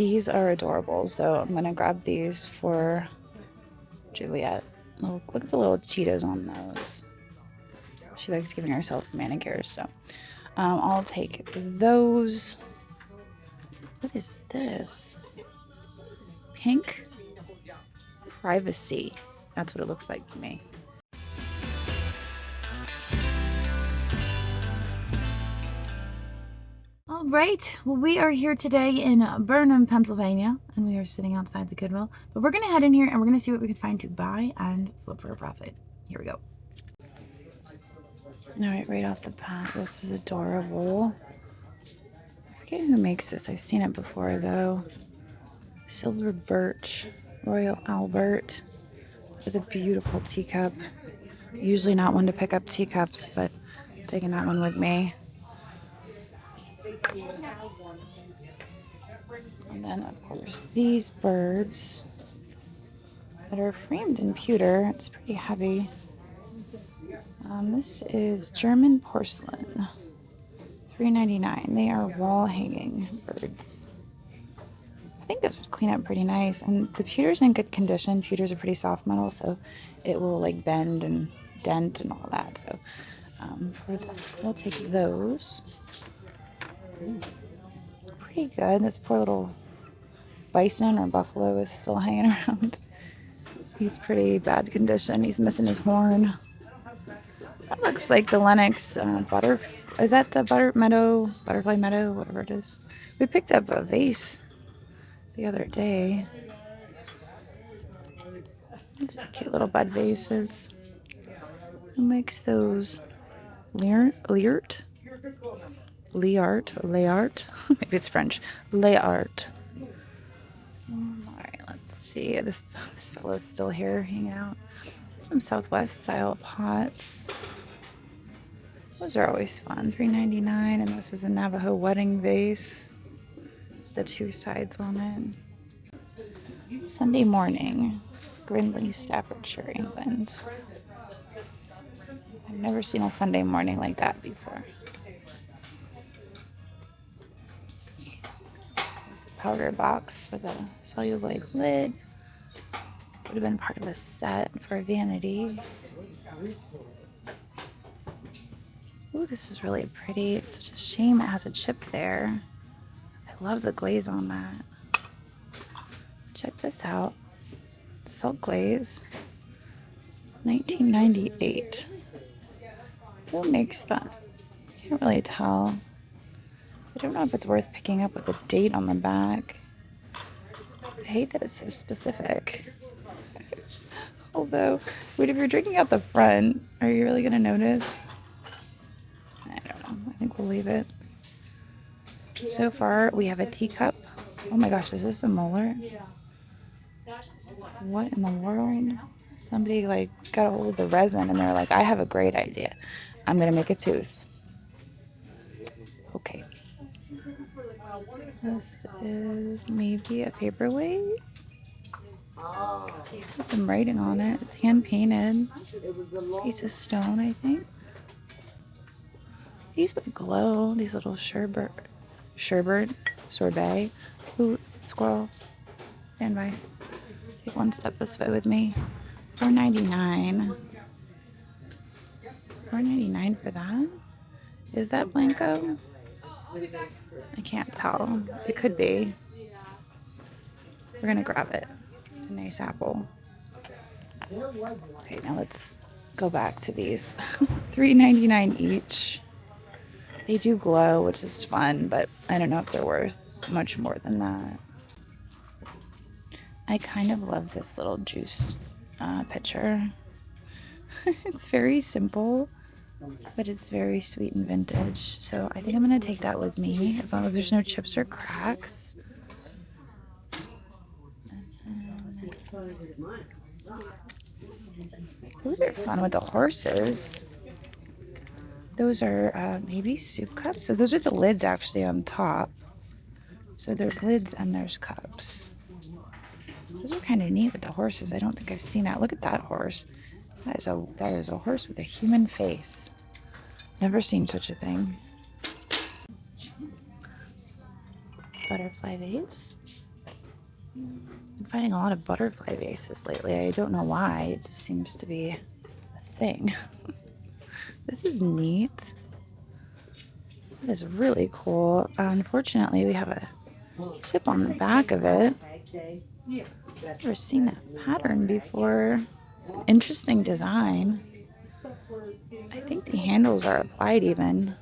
These are adorable, so I'm gonna grab these for Juliet. Look at the little Cheetos on those. She likes giving herself manicures, so I'll take those. What is this? Pink privacy. That's what it looks like to me. All right, well, we are here today in Burnham, Pennsylvania, and we are sitting outside the Goodwill. But we're gonna head in here and we're gonna see what we can find to buy and flip for a profit. Here we go. All right off the bat, this is adorable. I forget who makes this. I've seen it before though. Silver Birch, Royal Albert. It's a beautiful teacup. Usually not one to pick up teacups, but taking that one with me. And then, of course, these birds that are framed in pewter. It's pretty heavy. This is German porcelain, $3.99. They are wall hanging birds. I think this would clean up pretty nice. And the pewter's in good condition. Pewter's a pretty soft metal, so it will like bend and dent and all that. So we'll take those. Pretty good. This poor little bison or buffalo is still hanging around. He's pretty bad condition. He's missing his horn. That looks like the Lennox is that the butterfly meadow, whatever it is. We picked up a vase the other day. These are cute little bud vases. Who makes those? Liart? Maybe it's French. Liart. Alright, let's see. This fellow's still here hanging out. Some Southwest style pots. Those are always fun. $3.99, and this is a Navajo wedding vase. The two sides on it. Sunday morning, Grindley, Staffordshire, England. I've never seen a Sunday morning like that before. There's a powder box with a celluloid lid. Would have been part of a set for a vanity. Ooh, this is really pretty. It's such a shame it has a chip there. I love the glaze on that. Check this out. Silk glaze. $19.98. Who makes that? Can't really tell. I don't know if it's worth picking up with a date on the back. I hate that it's so specific. Although, wait, if you're drinking out the front, are you really going to notice? I don't know. I think we'll leave it. So far, we have a teacup. Oh my gosh, is this a molar? What in the world? Somebody like got a hold of the resin and they're like, I have a great idea. I'm going to make a tooth. Okay. This is maybe a paperweight. Has some writing on it. It's hand painted. Piece of stone, I think. These would glow. These little sherbet, sorbet. Ooh, squirrel. Stand by. Take one step this way with me. $4.99. $4.99 for that? Is that Blanco? I can't tell. It could be. We're gonna grab it. It's a nice apple. Okay, now let's go back to these. $3.99 each. They do glow, which is fun, but I don't know if they're worth much more than that. I kind of love this little juice pitcher. It's very simple, but it's very sweet and vintage. So I think I'm going to take that with me, as long as there's no chips or cracks. Those are fun with the horses. Those are maybe soup cups. So those are the lids actually on top. So there's lids and there's cups. Those are kind of neat with the horses. I don't think I've seen that. Look at that horse. That is a horse with a human face. Never seen such a thing. Butterfly vase. I'm finding a lot of butterfly vases lately. I don't know why. It just seems to be a thing. This is neat. That is really cool. Unfortunately, we have a chip on the back of it. I've never seen that pattern before. It's an interesting design. I think the handles are applied even.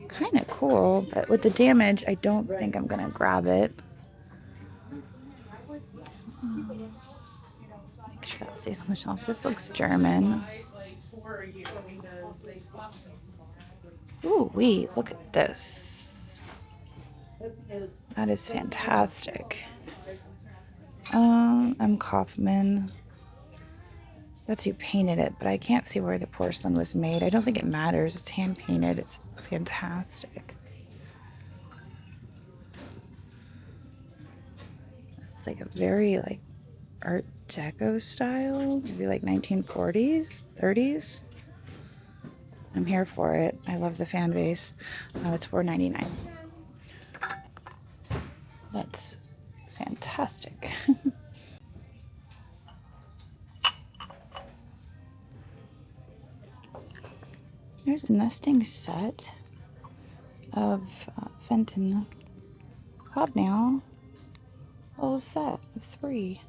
Kind of cool, but with the damage, I don't think I'm going to grab it. Make sure that stays on the shelf. This looks German. Ooh, wait, look at this. That is fantastic. I'm Kaufman. That's who painted it, but I can't see where the porcelain was made. I don't think it matters. It's hand painted. It's fantastic. It's like a very like Art Deco style, maybe like 1940s, 30s. I'm here for it. I love the fan base. Oh, it's $4.99. That's fantastic. There's a nesting set of Fenton hobnail. Whole set of 3.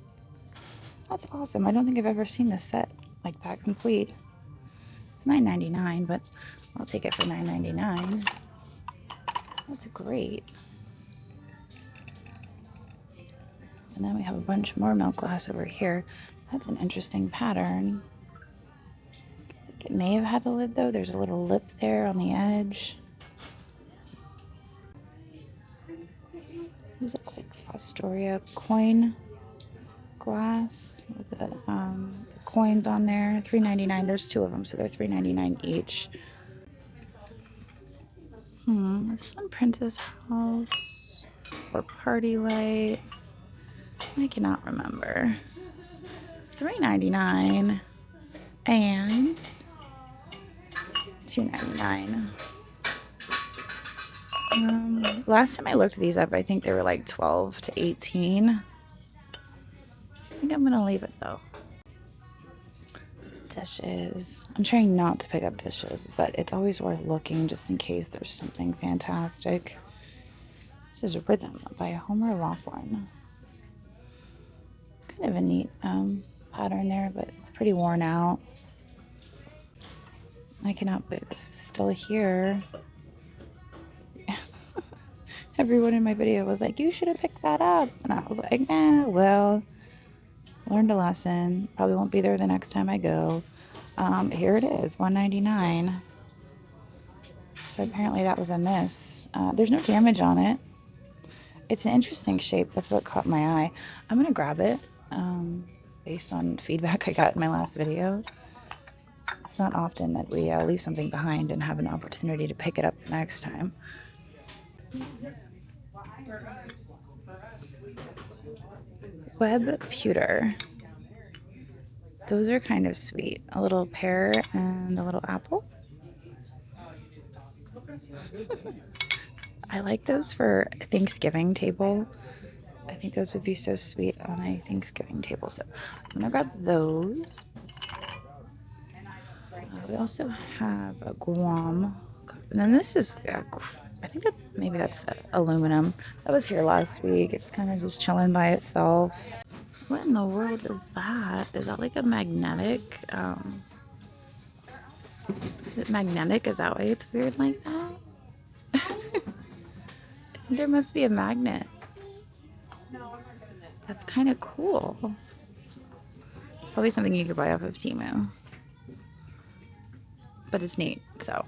That's awesome. I don't think I've ever seen this set like that complete. It's $9.99, but I'll take it for $9.99. That's great. And then we have a bunch more milk glass over here. That's an interesting pattern. I think it may have had a lid though. There's a little lip there on the edge. These look like Astoria coin glass with the coins on there. $3.99. There's 2 of them, so they're $3.99 each. Is this one Princess House or Party Light? I cannot remember. It's $3.99 and $2.99. Last time I looked these up, I think they were like 12 to 18. I think I'm gonna leave it though. Dishes. I'm trying not to pick up dishes, but it's always worth looking just in case there's something fantastic. This is Rhythm by Homer Laughlin. Kind of a neat pattern there, but it's pretty worn out. I cannot believe this is still here. Everyone in my video was like, you should have picked that up. And I was like, well, learned a lesson. Probably won't be there the next time I go. Here it is, $1.99. So apparently that was a miss. There's no damage on it. It's an interesting shape. That's what caught my eye. I'm going to grab it based on feedback I got in my last video. It's not often that we leave something behind and have an opportunity to pick it up next time. Web pewter. Those are kind of sweet. A little pear and a little apple. I like those for a Thanksgiving table. I think those would be so sweet on a Thanksgiving table. So I'm gonna grab those. We also have a Guam. And then this is, I think that maybe that's the aluminum. That was here last week. It's kind of just chilling by itself. What in the world is that? Is that like a magnetic? Is it magnetic? Is that why it's weird like that? I think there must be a magnet. That's kind of cool. It's probably something you could buy off of Temu. But it's neat, so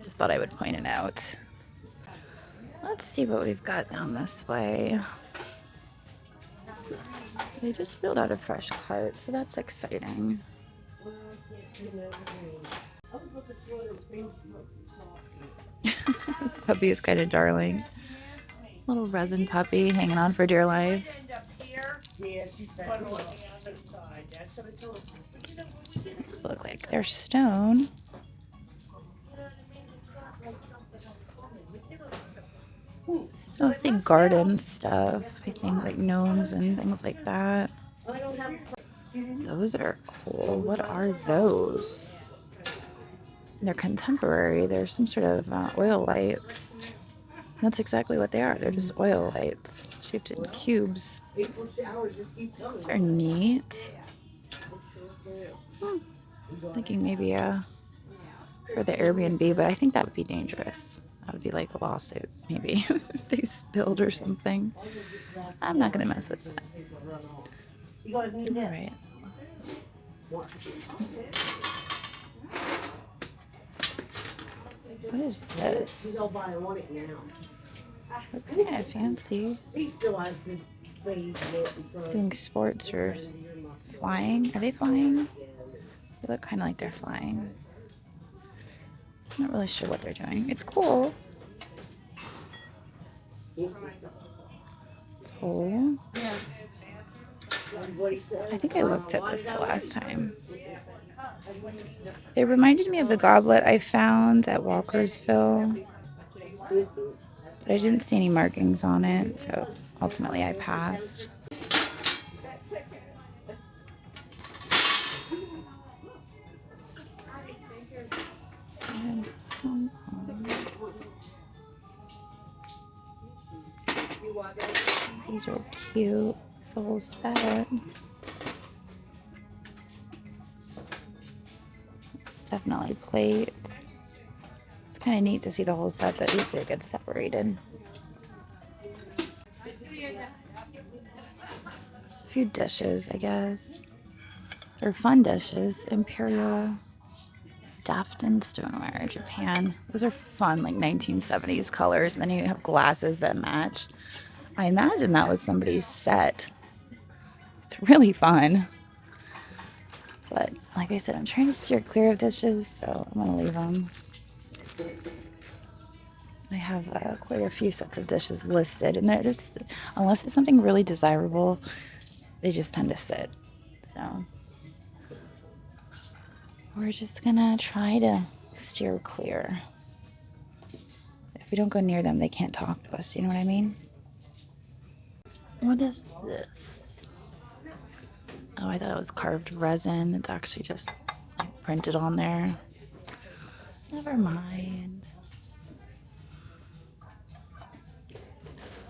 just thought I would point it out. Let's see what we've got down this way. They just filled out a fresh cart, so that's exciting. This puppy is kind of darling. Little resin puppy hanging on for dear life. Look like they're stone. This is mostly garden stuff. I think like gnomes and things like that. Those are cool. What are those? They're contemporary. They're some sort of oil lights. That's exactly what they are. They're just oil lights shaped in cubes. Those are neat. I was thinking maybe for the Airbnb, but I think that would be dangerous. That would be like a lawsuit, maybe, if they spilled or something. I'm not going to mess with that. All right. What is this? Looks kind of fancy. Doing sports or flying? Are they flying? They look kind of like they're flying. I'm not really sure what they're doing. It's cool. Cool. I think I looked at this the last time. It reminded me of the goblet I found at Walkersville, but I didn't see any markings on it, so ultimately I passed. These are cute. It's the whole set. It's definitely plates. It's kind of neat to see the whole set that usually it gets separated. Just a few dishes, I guess. They're fun dishes. Imperial Dafton stoneware, Japan. Those are fun, like 1970s colors. And then you have glasses that match. I imagine that was somebody's set. It's really fun. But like I said, I'm trying to steer clear of dishes, so I'm going to leave them. I have quite a few sets of dishes listed, and they're just, unless it's something really desirable, they just tend to sit. So we're just going to try to steer clear. If we don't go near them, they can't talk to us. You know what I mean? What is this? Oh, I thought it was carved resin. It's actually just like, printed on there. Never mind.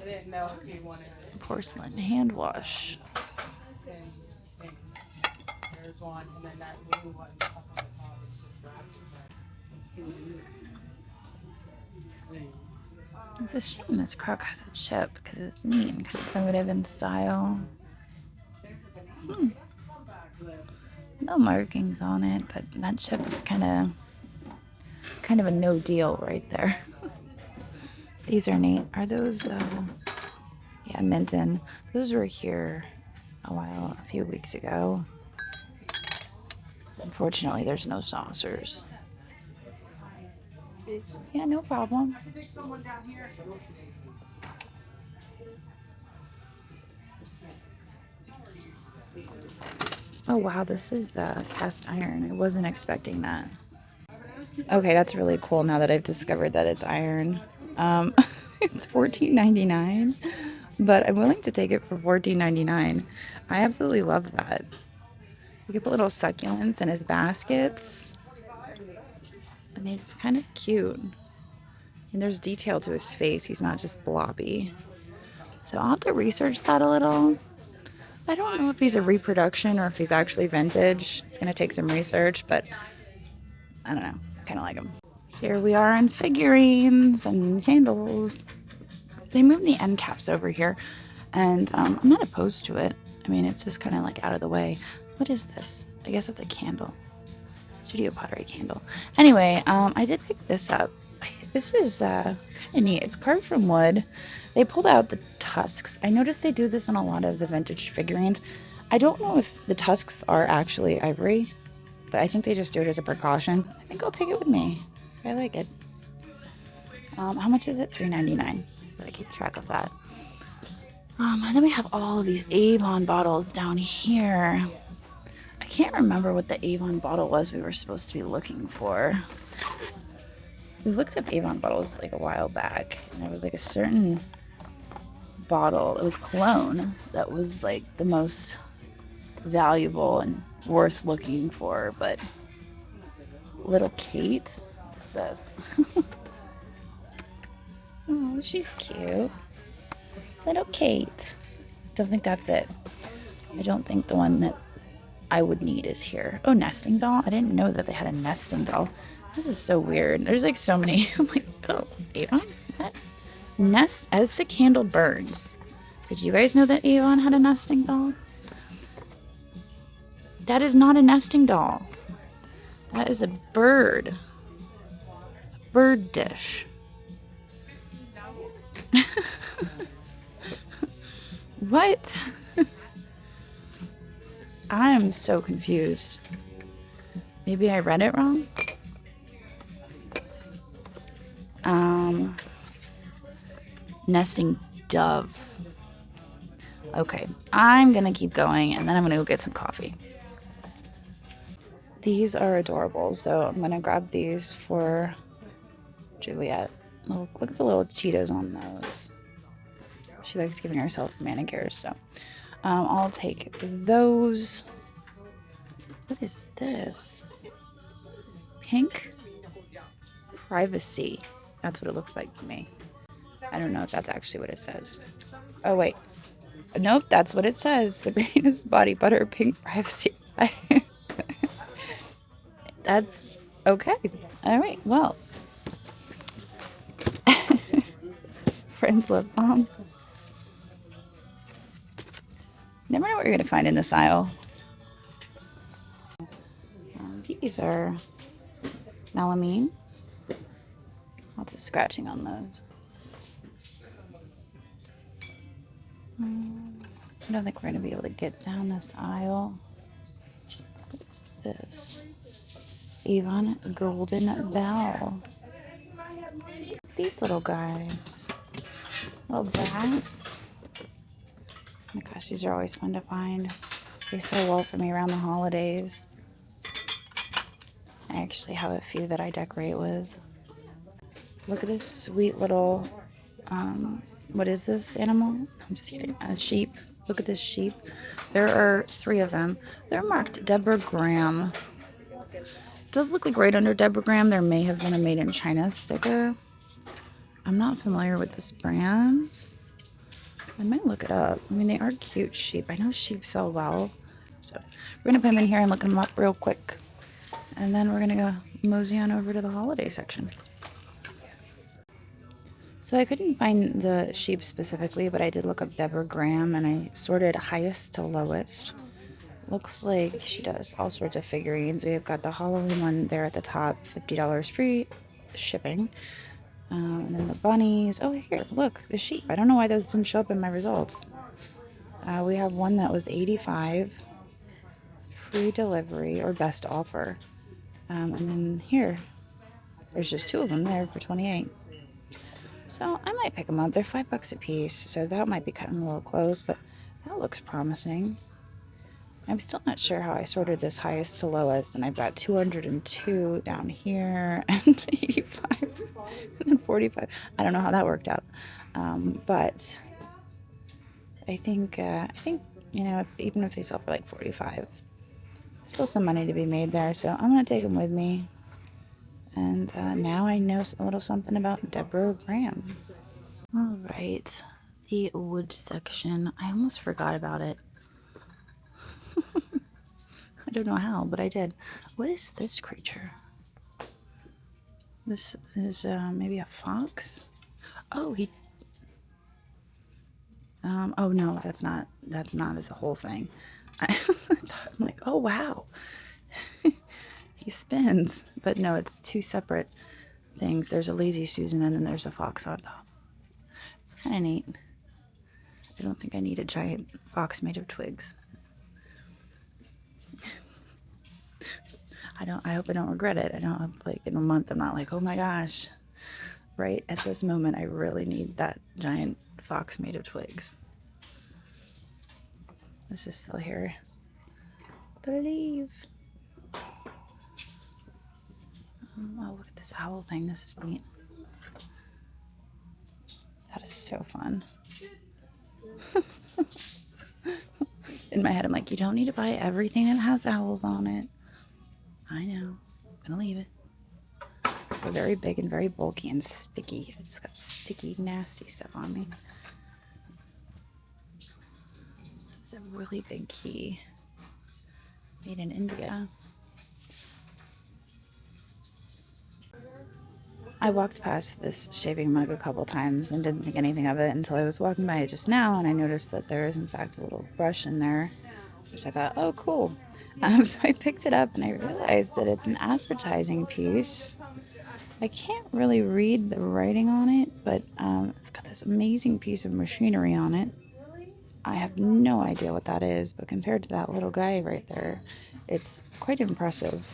I didn't know if you wanted this. Porcelain hand wash. There's one, and then that blue one up on the top is just wrapped. It's a shame this crock has a chip because it's neat and kind of primitive in style. No markings on it, but that chip is kind of a no deal right there. These are neat. Are those, yeah, Minton. Those were here a few weeks ago. Unfortunately, there's no saucers. Yeah, no problem. Oh wow, this is cast iron. I wasn't expecting that. Okay, that's really cool now that I've discovered that it's iron. It's $14.99, but I'm willing to take it for $14.99. I absolutely love that. You can put little succulents in his baskets. And he's kind of cute. And there's detail to his face. He's not just blobby. So I'll have to research that a little. I don't know if he's a reproduction or if he's actually vintage. It's going to take some research, but I don't know. I kind of like him. Here we are on figurines and candles. They moved the end caps over here, and I'm not opposed to it. I mean, it's just kind of like out of the way. What is this? I guess it's a candle. Studio pottery candle. Anyway, I did pick this up. This is kind of neat. It's carved from wood. They pulled out the tusks. I noticed they do this on a lot of the vintage figurines. I don't know if the tusks are actually ivory, but I think they just do it as a precaution. I think I'll take it with me. I like it. How much is it? $3.99. But I keep track of that. And then we have all of these Avon bottles down here. I can't remember what the Avon bottle was we were supposed to be looking for. We looked up Avon bottles like a while back, and there was like a certain bottle. It was cologne that was like the most valuable and worth looking for, but little Kate, what's this? Oh, she's cute. Little Kate. Don't think that's it. I don't think the one that I would need is here. Oh, nesting doll. I didn't know that they had a nesting doll. This is so weird. There's like so many. I'm like, oh, Avon? What? Nest as the candle burns. Did you guys know that Avon had a nesting doll? That is not a nesting doll. That is a bird. A bird dish. What? I'm so confused. Maybe I read it wrong? Nesting dove. Okay, I'm gonna keep going and then I'm gonna go get some coffee. These are adorable, so I'm gonna grab these for Juliet. Look at the little Cheetos on those. She likes giving herself manicures, so I'll take those. What is this? Pink privacy. That's what it looks like to me. I don't know if that's actually what it says. Oh, wait. Nope, that's what it says. Sabrina's body butter, pink privacy. That's okay. All right, well. Friends love bomb. Never know what you're going to find in this aisle. These are melamine. Lots of scratching on those. I don't think we're going to be able to get down this aisle. What is this? Avon Golden Bell. These little guys. Little bass. Oh my gosh, these are always fun to find. They sell well for me around the holidays. I actually have a few that I decorate with. Look at this sweet little, what is this animal? I'm just kidding. A sheep. Look at this sheep. There are 3 of them. They're marked Deborah Graham. It does look like right under Deborah Graham there may have been a made in China sticker. I'm not familiar with this brand. I might look it up. I mean, they are cute sheep. I know sheep sell well. So we're going to put them in here and look them up real quick. And then we're going to go mosey on over to the holiday section. So I couldn't find the sheep specifically, but I did look up Deborah Graham and I sorted highest to lowest. Looks like she does all sorts of figurines. We've got the Halloween one there at the top, $50 free shipping. And then the bunnies. Oh, here, look, the sheep. I don't know why those didn't show up in my results. We have one that was $85, free delivery or best offer. And then here, there's just 2 of them there for $28. So I might pick them up. They're $5 a piece, so that might be cutting a little close, but that looks promising. I'm still not sure how I sorted this highest to lowest, and I've got 202 down here and 85 and then 45. I don't know how that worked out, but I think you know, even if they sell for like 45, still some money to be made there. So I'm gonna take them with me. And now I know a little something about Deborah Graham. All right, the wood section. I almost forgot about it. I don't know how, but I did. What is this creature? This is maybe a fox. Oh, he. Oh no, that's not the whole thing. I'm like, oh wow. He spins, but no, it's 2 separate things. There's a lazy Susan and then there's a fox on top. It's kind of neat. I don't think I need a giant fox made of twigs. I hope I don't regret it. I don't hope, like, in a month I'm not like, oh my gosh, right at this moment I really need that giant fox made of twigs. This is still here. Believe. Oh, look at this owl thing. This is neat. That is so fun. In my head, I'm like, you don't need to buy everything that has owls on it. I know. I'm gonna leave it. So very big and very bulky and sticky. I just got sticky, nasty stuff on me. It's a really big key. Made in India. I walked past this shaving mug a couple times and didn't think anything of it until I was walking by it just now, and I noticed that there is in fact a little brush in there, which I thought, oh cool. So I picked it up and I realized that it's an advertising piece. I can't really read the writing on it, but it's got this amazing piece of machinery on it. I have no idea what that is, but compared to that little guy right there, it's quite impressive.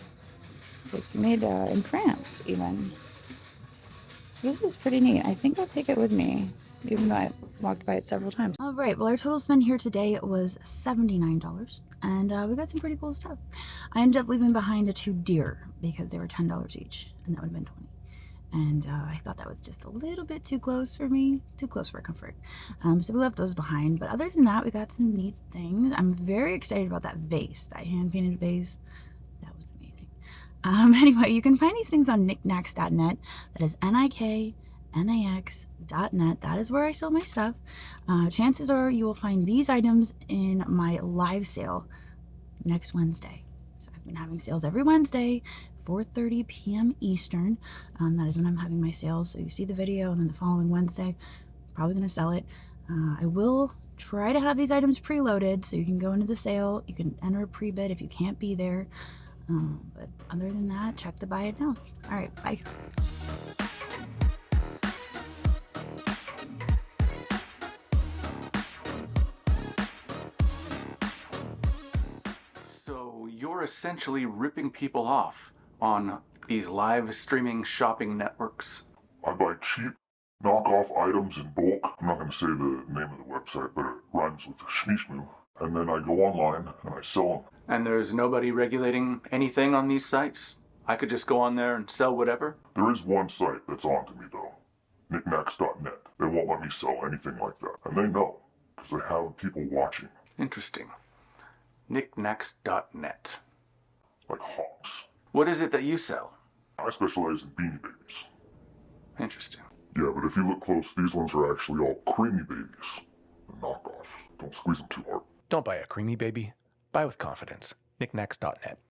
It's made in France, even. So this is pretty neat. I think I'll take it with me, even though I walked by it several times. All right, well, our total spend here today was $79, and we got some pretty cool stuff. I ended up leaving behind the 2 deer because they were $10 each, and that would have been 20. And I thought that was just a little bit too close for me, too close for comfort. So we left those behind. But other than that, we got some neat things. I'm very excited about that vase, that hand-painted vase. That was amazing. Anyway, you can find these things on knickknacks.net. That is NIKNAX.net. That is where I sell my stuff. Chances are you will find these items in my live sale next Wednesday. So I've been having sales every Wednesday, 4:30 p.m. Eastern. That is when I'm having my sales. So you see the video, and then the following Wednesday, probably going to sell it. I will try to have these items preloaded so you can go into the sale. You can enter a pre-bid if you can't be there. But other than that, check the buy it nows. All right, bye. So you're essentially ripping people off on these live streaming shopping networks. I buy cheap, knockoff items in bulk. I'm not going to say the name of the website, but it rhymes with shmishmu. And then I go online and I sell them. And there's nobody regulating anything on these sites? I could just go on there and sell whatever? There is one site that's on to me though. Knickknacks.net. They won't let me sell anything like that. And they know, because they have people watching. Interesting. Knickknacks.net. Like hawks. What is it that you sell? I specialize in beanie babies. Interesting. Yeah, but if you look close, these ones are actually all creamy babies. Knockoffs. Don't squeeze them too hard. Don't buy a creamy baby. Buy with confidence. Knickknacks.net.